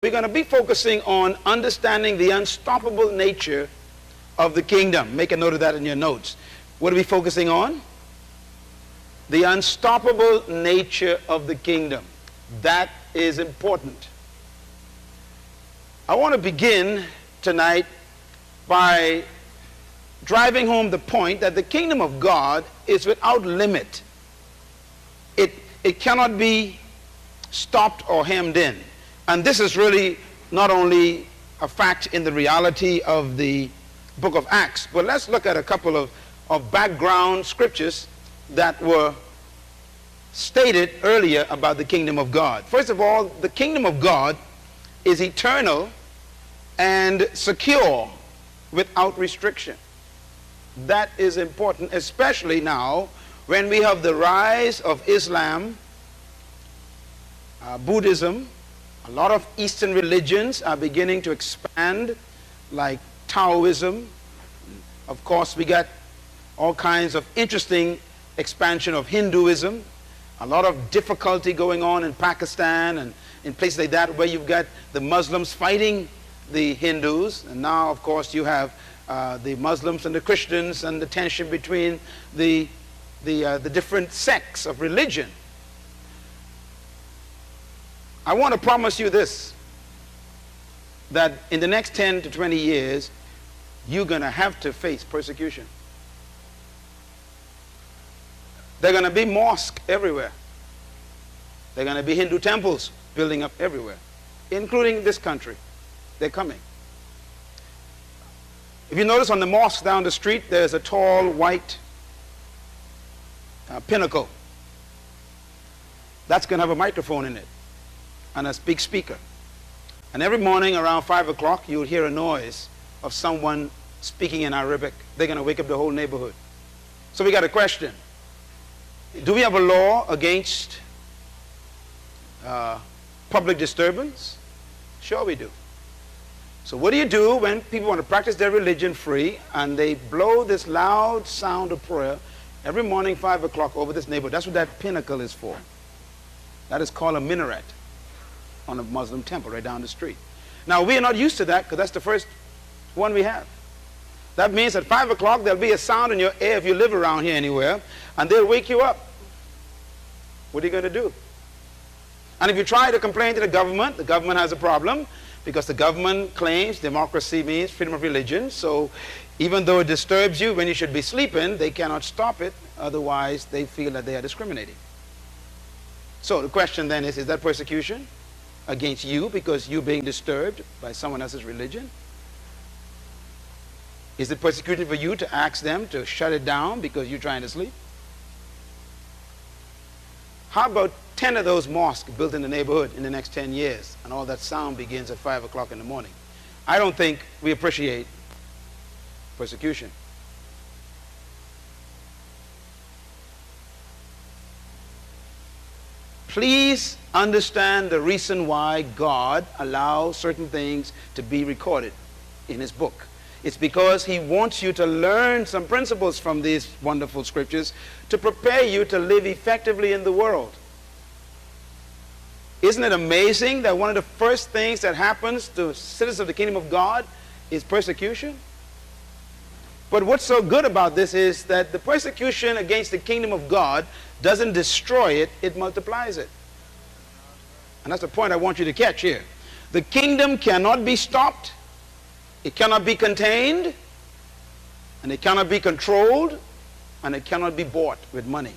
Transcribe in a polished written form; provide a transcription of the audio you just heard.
We're going to be focusing on understanding the unstoppable nature of the kingdom. Make a note of that in your notes. What are we focusing on? The unstoppable nature of the kingdom. That is important. I want to begin tonight by driving home the point that the kingdom of God is without limit. It cannot be stopped or hemmed in. And this is really not only a fact in the reality of the book of Acts, but let's look at a couple of background scriptures that were stated earlier about the kingdom of God. First of all, the kingdom of God is eternal and secure without restriction. That is important, especially now when we have the rise of Islam, Buddhism. A lot of Eastern religions are beginning to expand, like Taoism. Of course, we got all kinds of interesting expansion of Hinduism. A lot of difficulty going on in Pakistan and in places like that where you've got the Muslims fighting the Hindus. And now, of course, you have the Muslims and the Christians and the tension between the different sects of religion. I want to promise you this, that in the next 10 to 20 years, you're going to have to face persecution. There are going to be mosques everywhere. There are going to be Hindu temples building up everywhere, including this country. They're coming. If you notice on the mosque down the street, there's a tall white pinnacle. That's going to have a microphone in it and a big speaker. And every morning around 5 o'clock, you'll hear a noise of someone speaking in Arabic. They're going to wake up the whole neighborhood. So we got a question. Do we have a law against public disturbance? Sure we do. So what do you do when people want to practice their religion free and they blow this loud sound of prayer every morning 5 o'clock over this neighborhood? That's what that pinnacle is for. That is called a minaret on a Muslim temple right down the street. Now we are not used to that because that's the first one we have. That means at 5 o'clock there'll be a sound in your ear if you live around here anywhere, and they'll wake you up. What are you going to do? And if you try to complain to the government has a problem because the government claims democracy means freedom of religion. So even though it disturbs you when you should be sleeping, they cannot stop it. Otherwise, they feel that they are discriminating. So the question then is that persecution against you because you're being disturbed by someone else's religion? Is it persecution for you to ask them to shut it down because you're trying to sleep? How about 10 of those mosques built in the neighborhood in the next 10 years and all that sound begins at 5 o'clock in the morning? I don't think we appreciate persecution. Please understand the reason why God allows certain things to be recorded in his book. It's because he wants you to learn some principles from these wonderful scriptures to prepare you to live effectively in the world. Isn't it amazing that one of the first things that happens to citizens of the kingdom of God is persecution? But what's so good about this is that the persecution against the kingdom of God doesn't destroy it, it multiplies it. And that's the point I want you to catch here. The kingdom cannot be stopped, it cannot be contained, and it cannot be controlled, and it cannot be bought with money.